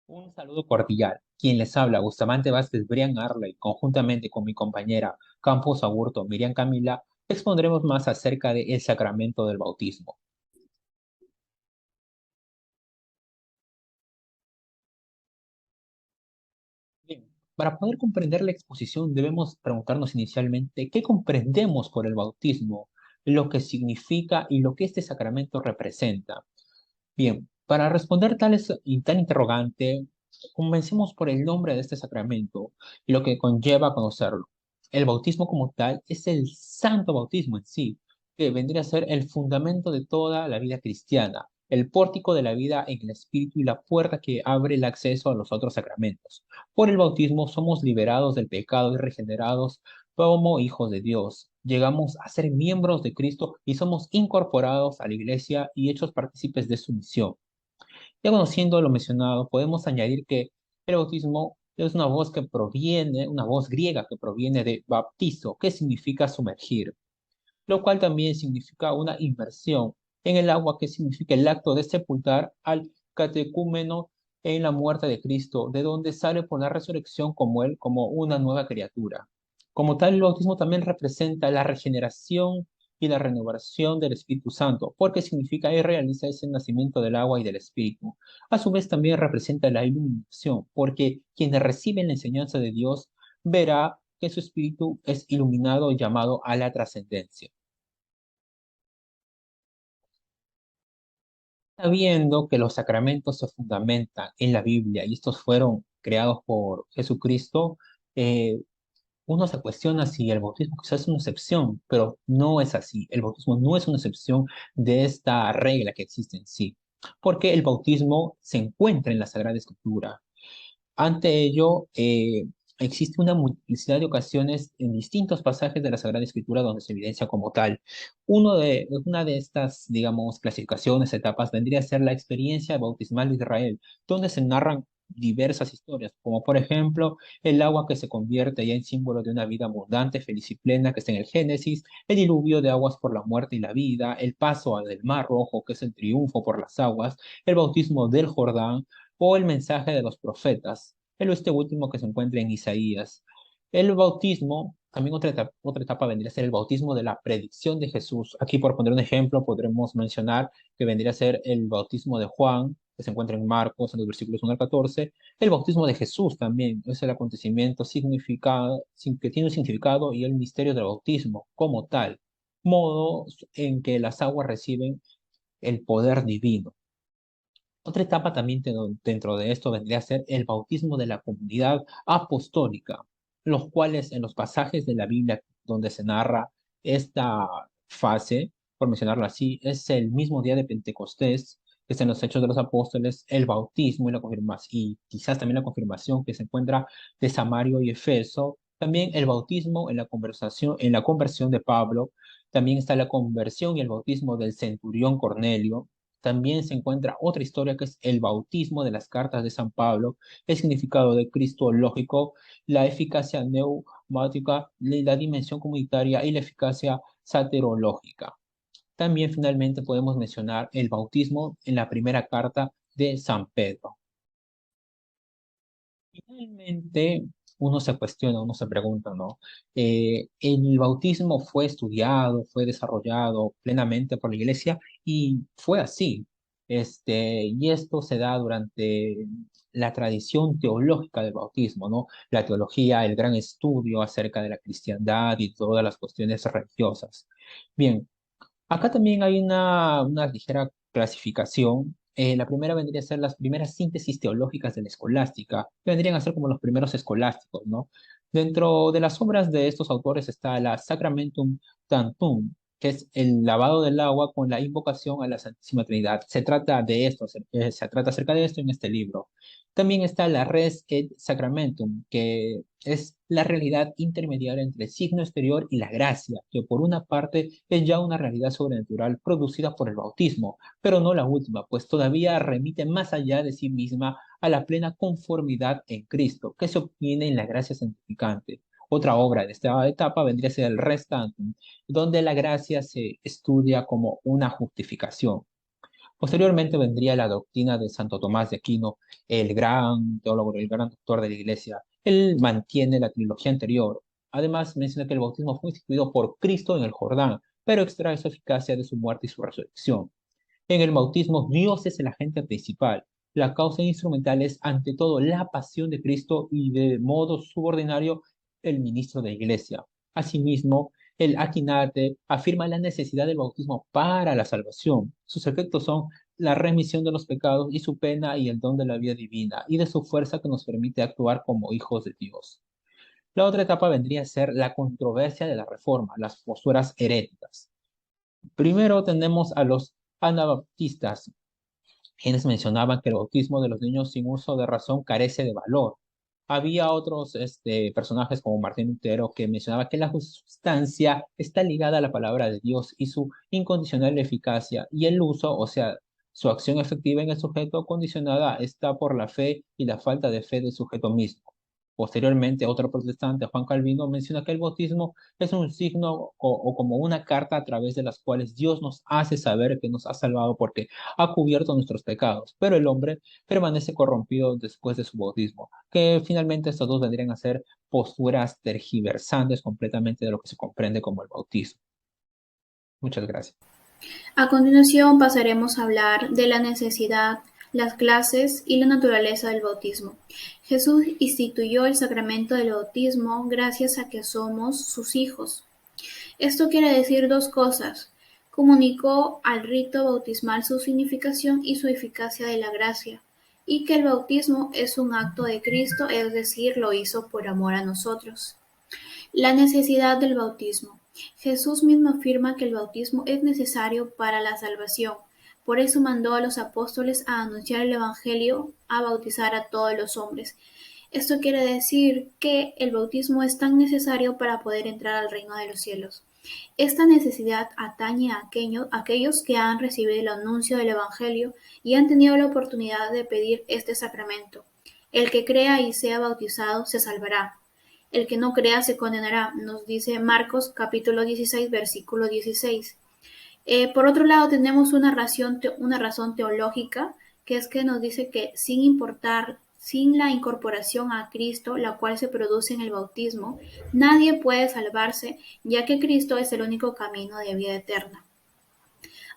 Un saludo cordial. Quien les habla, Bustamante Vázquez Brian Arley, conjuntamente con mi compañera Campos Aburto Miriam Camila, expondremos más acerca del sacramento del bautismo. Bien, para poder comprender la exposición debemos preguntarnos inicialmente qué comprendemos por el bautismo, lo que significa y lo que este sacramento representa. Bien, para responder tal interrogante, comencemos por el nombre de este sacramento y lo que conlleva conocerlo. El bautismo como tal es el santo bautismo en sí, que vendría a ser el fundamento de toda la vida cristiana, el pórtico de la vida en el Espíritu y la puerta que abre el acceso a los otros sacramentos. Por el bautismo somos liberados del pecado y regenerados como hijos de Dios. Llegamos a ser miembros de Cristo y somos incorporados a la iglesia y hechos partícipes de su misión. Ya conociendo lo mencionado, podemos añadir que el bautismo es una voz que proviene, una voz griega que proviene de baptizo, que significa sumergir, lo cual también significa una inmersión en el agua, que significa el acto de sepultar al catecúmeno en la muerte de Cristo, de donde sale por la resurrección como él, como una nueva criatura. Como tal, el bautismo también representa la regeneración y la renovación del Espíritu Santo, porque significa y realiza ese nacimiento del agua y del Espíritu. A su vez también representa la iluminación, porque quienes reciben la enseñanza de Dios verá que su espíritu es iluminado y llamado a la trascendencia. Sabiendo que los sacramentos se fundamentan en la Biblia y estos fueron creados por Jesucristo, eh, uno se cuestiona si el bautismo quizás es una excepción, pero no es así. El bautismo no es una excepción de esta regla que existe en sí, porque el bautismo se encuentra en la Sagrada Escritura. Ante ello, existe una multiplicidad de ocasiones en distintos pasajes de la Sagrada Escritura donde se evidencia como tal. Una de estas, digamos, clasificaciones, etapas, vendría a ser la experiencia bautismal de Israel, donde se narran diversas historias, como por ejemplo el agua que se convierte ya en símbolo de una vida abundante, feliz y plena, que está en el Génesis, el diluvio de aguas por la muerte y la vida, el paso del Mar Rojo, que es el triunfo por las aguas, el bautismo del Jordán, o el mensaje de los profetas, este último que se encuentra en Isaías. El bautismo, también otra etapa vendría a ser el bautismo de la predicción de Jesús. Aquí, por poner un ejemplo, podremos mencionar que vendría a ser el bautismo de Juan, que se encuentra en Marcos, en los versículos 1 al 14. El bautismo de Jesús también es el acontecimiento significado, que tiene un significado y el misterio del bautismo como tal, modo en que las aguas reciben el poder divino. Otra etapa también dentro de esto vendría a ser el bautismo de la comunidad apostólica, los cuales en los pasajes de la Biblia donde se narra esta fase, por mencionarlo así, es el mismo día de Pentecostés, que es en los Hechos de los Apóstoles, el bautismo y la confirmación, y quizás también la confirmación que se encuentra de Samario y Efeso, también el bautismo en la conversión de Pablo, también está la conversión y el bautismo del centurión Cornelio. También se encuentra otra historia que es el bautismo de las cartas de San Pablo, el significado de Cristo lógico, la eficacia neumática, la dimensión comunitaria y la eficacia saterológica. También finalmente podemos mencionar el bautismo en la primera carta de San Pedro. Finalmente, uno se cuestiona, uno se pregunta, ¿no? El bautismo fue estudiado, fue desarrollado plenamente por la iglesia y fue así. Y esto se da durante la tradición teológica del bautismo, ¿no? La teología, el gran estudio acerca de la cristiandad y todas las cuestiones religiosas. Bien, acá también hay una ligera clasificación. La primera vendría a ser las primeras síntesis teológicas de la escolástica, que vendrían a ser como los primeros escolásticos, ¿no? Dentro de las obras de estos autores está la Sacramentum Tantum, que es el lavado del agua con la invocación a la Santísima Trinidad. Se trata de esto, se trata acerca de esto en este libro. También está la Res et Sacramentum, que es la realidad intermediaria entre el signo exterior y la gracia, que por una parte es ya una realidad sobrenatural producida por el bautismo, pero no la última, pues todavía remite más allá de sí misma a la plena conformidad en Cristo, que se obtiene en la gracia santificante. Otra obra de esta etapa vendría a ser el Res Tantum, donde la gracia se estudia como una justificación. Posteriormente vendría la doctrina de Santo Tomás de Aquino, el gran teólogo, el gran doctor de la Iglesia. Él mantiene la trilogía anterior. Además, menciona que el bautismo fue instituido por Cristo en el Jordán, pero extrae su eficacia de su muerte y su resurrección. En el bautismo, Dios es el agente principal. La causa instrumental es, ante todo, la pasión de Cristo y de modo subordinario, el ministro de la Iglesia. Asimismo, el Akinate afirma la necesidad del bautismo para la salvación. Sus efectos son la remisión de los pecados y su pena y el don de la vida divina y de su fuerza que nos permite actuar como hijos de Dios. La otra etapa vendría a ser la controversia de la reforma, las posturas heréticas. Primero tenemos a los anabaptistas, quienes mencionaban que el bautismo de los niños sin uso de razón carece de valor. Había otros personajes como Martín Lutero que mencionaba que la sustancia está ligada a la palabra de Dios y su incondicional eficacia, y el uso, o sea, su acción efectiva en el sujeto condicionada está por la fe y la falta de fe del sujeto mismo. Posteriormente, otro protestante, Juan Calvino, menciona que el bautismo es un signo o como una carta a través de las cuales Dios nos hace saber que nos ha salvado porque ha cubierto nuestros pecados, pero el hombre permanece corrompido después de su bautismo, que finalmente estos dos vendrían a ser posturas tergiversantes completamente de lo que se comprende como el bautismo. Muchas gracias. A continuación pasaremos a hablar de la necesidad, las clases y la naturaleza del bautismo. Jesús instituyó el sacramento del bautismo gracias a que somos sus hijos. Esto quiere decir dos cosas. Comunicó al rito bautismal su significación y su eficacia de la gracia, y que el bautismo es un acto de Cristo, es decir, lo hizo por amor a nosotros. La necesidad del bautismo. Jesús mismo afirma que el bautismo es necesario para la salvación. Por eso mandó a los apóstoles a anunciar el Evangelio, a bautizar a todos los hombres. Esto quiere decir que el bautismo es tan necesario para poder entrar al reino de los cielos. Esta necesidad atañe a aquellos que han recibido el anuncio del Evangelio y han tenido la oportunidad de pedir este sacramento. El que crea y sea bautizado se salvará. El que no crea se condenará, nos dice Marcos capítulo 16, versículo 16. Por otro lado, tenemos una razón teológica, que es que nos dice que sin la incorporación a Cristo, la cual se produce en el bautismo, nadie puede salvarse, ya que Cristo es el único camino de vida eterna.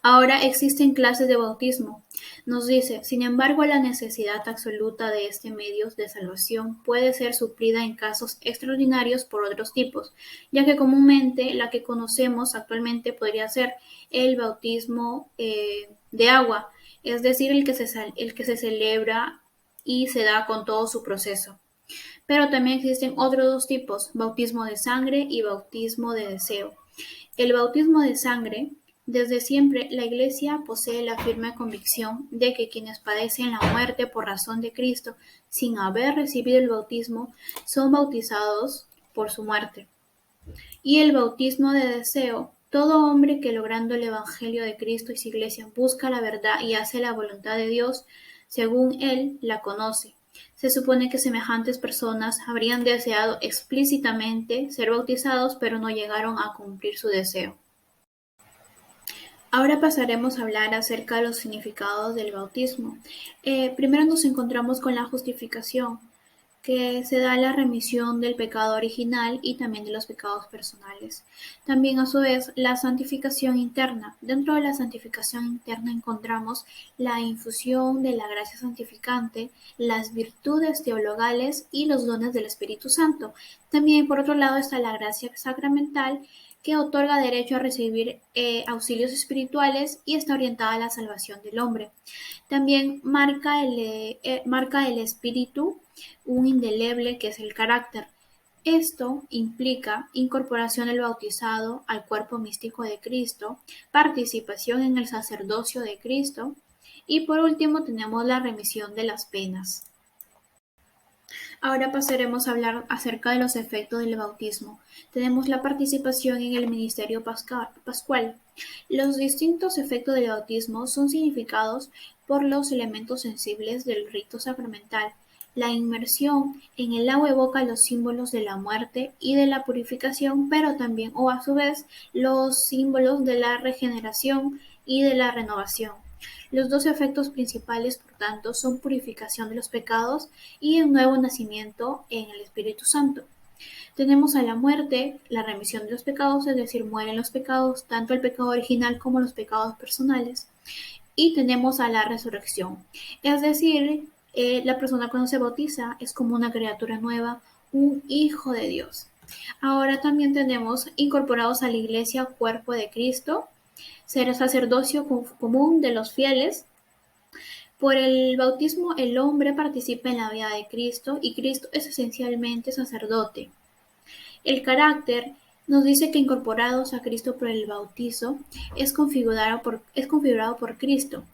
Ahora existen clases de bautismo. Nos dice, sin embargo, la necesidad absoluta de este medio de salvación puede ser suplida en casos extraordinarios por otros tipos, ya que comúnmente la que conocemos actualmente podría ser el bautismo de agua, es decir, el que se celebra y se da con todo su proceso. Pero también existen otros dos tipos, bautismo de sangre y bautismo de deseo. El bautismo de sangre. Desde siempre, la Iglesia posee la firme convicción de que quienes padecen la muerte por razón de Cristo sin haber recibido el bautismo son bautizados por su muerte. Y el bautismo de deseo. Todo hombre que logrando el Evangelio de Cristo y su Iglesia busca la verdad y hace la voluntad de Dios, según él la conoce. Se supone que semejantes personas habrían deseado explícitamente ser bautizados, pero no llegaron a cumplir su deseo. Ahora pasaremos a hablar acerca de los significados del bautismo. Primero nos encontramos con la justificación, que se da la remisión del pecado original y también de los pecados personales. También a su vez la santificación interna. Dentro de la santificación interna encontramos la infusión de la gracia santificante, las virtudes teologales y los dones del Espíritu Santo. También por otro lado está la gracia sacramental, que otorga derecho a recibir auxilios espirituales y está orientada a la salvación del hombre. También marca el espíritu, un indeleble que es el carácter. Esto implica incorporación del bautizado al cuerpo místico de Cristo, participación en el sacerdocio de Cristo y por último tenemos la remisión de las penas. Ahora pasaremos a hablar acerca de los efectos del bautismo. Tenemos la participación en el ministerio pascual. Los distintos efectos del bautismo son significados por los elementos sensibles del rito sacramental. La inmersión en el agua evoca los símbolos de la muerte y de la purificación, pero también, o a su vez, los símbolos de la regeneración y de la renovación. Los dos efectos principales, por tanto, son purificación de los pecados y un nuevo nacimiento en el Espíritu Santo. Tenemos a la muerte, la remisión de los pecados, es decir, mueren los pecados, tanto el pecado original como los pecados personales. Y tenemos a la resurrección, es decir, la persona cuando se bautiza es como una criatura nueva, un hijo de Dios. Ahora también tenemos incorporados a la iglesia cuerpo de Cristo, ser sacerdocio común de los fieles. Por el bautismo el hombre participa en la vida de Cristo y Cristo es esencialmente sacerdote. El carácter nos dice que incorporados a Cristo por el bautizo es configurado por Cristo.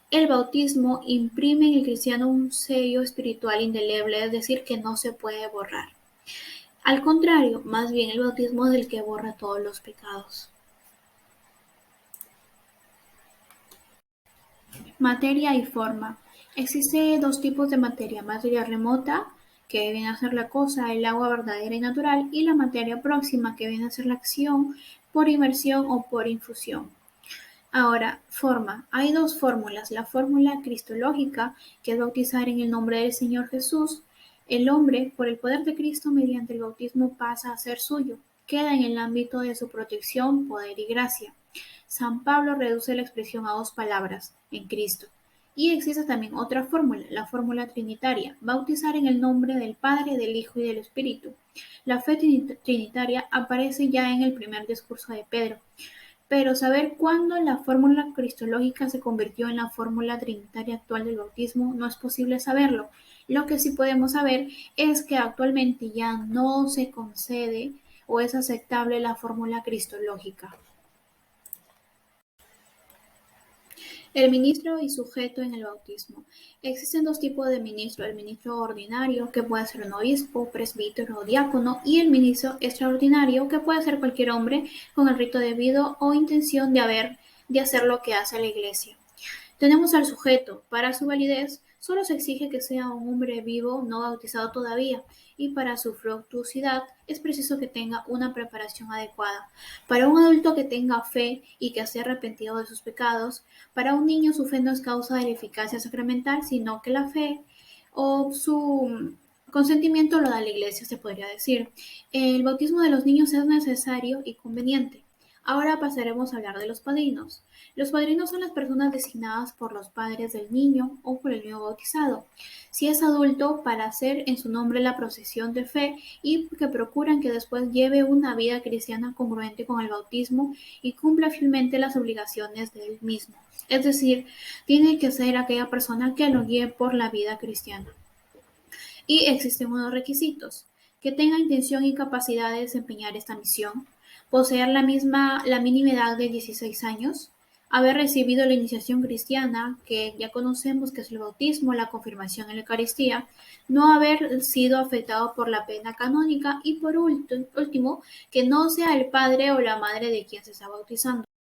El bautismo imprime en el cristiano un sello espiritual indeleble, es decir, que no se puede borrar. Al contrario, más bien el bautismo es el que borra todos los pecados. Materia y forma. Existen dos tipos de materia: materia remota, que viene a ser la cosa, el agua verdadera y natural, y la materia próxima, que viene a ser la acción por inmersión o por infusión. Ahora, forma. Hay dos fórmulas. La fórmula cristológica, que es bautizar en el nombre del Señor Jesús. El hombre, por el poder de Cristo, mediante el bautismo pasa a ser suyo. Queda en el ámbito de su protección, poder y gracia. San Pablo reduce la expresión a dos palabras: en Cristo. Y existe también otra fórmula, la fórmula trinitaria: bautizar en el nombre del Padre, del Hijo y del Espíritu. La fe trinitaria aparece ya en el primer discurso de Pedro. Pero saber cuándo la fórmula cristológica se convirtió en la fórmula trinitaria actual del bautismo no es posible saberlo. Lo que sí podemos saber es que actualmente ya no se concede o es aceptable la fórmula cristológica. El ministro y sujeto en el bautismo. Existen dos tipos de ministro: el ministro ordinario, que puede ser un obispo, presbítero o diácono, y el ministro extraordinario, que puede ser cualquier hombre con el rito debido o intención de hacer lo que hace la Iglesia. Tenemos al sujeto. Para su validez, solo se exige que sea un hombre vivo, no bautizado todavía, y para su fructuosidad es preciso que tenga una preparación adecuada. Para un adulto que tenga fe y que esté arrepentido de sus pecados. Para un niño su fe no es causa de la eficacia sacramental, sino que la fe o su consentimiento lo da la Iglesia, se podría decir. El bautismo de los niños es necesario y conveniente. Ahora pasaremos a hablar de los padrinos. Los padrinos son las personas designadas por los padres del niño o por el niño bautizado, si es adulto, para hacer en su nombre la procesión de fe y que procuran que después lleve una vida cristiana congruente con el bautismo y cumpla fielmente las obligaciones del mismo. Es decir, tiene que ser aquella persona que lo guíe por la vida cristiana. Y existen unos requisitos: que tenga intención y capacidad de desempeñar esta misión, poseer la mínima edad de 16 años, haber recibido la iniciación cristiana, que ya conocemos que es el bautismo, la confirmación en la Eucaristía, no haber sido afectado por la pena canónica y por último, que no sea el padre o la madre de quien se está bautizando.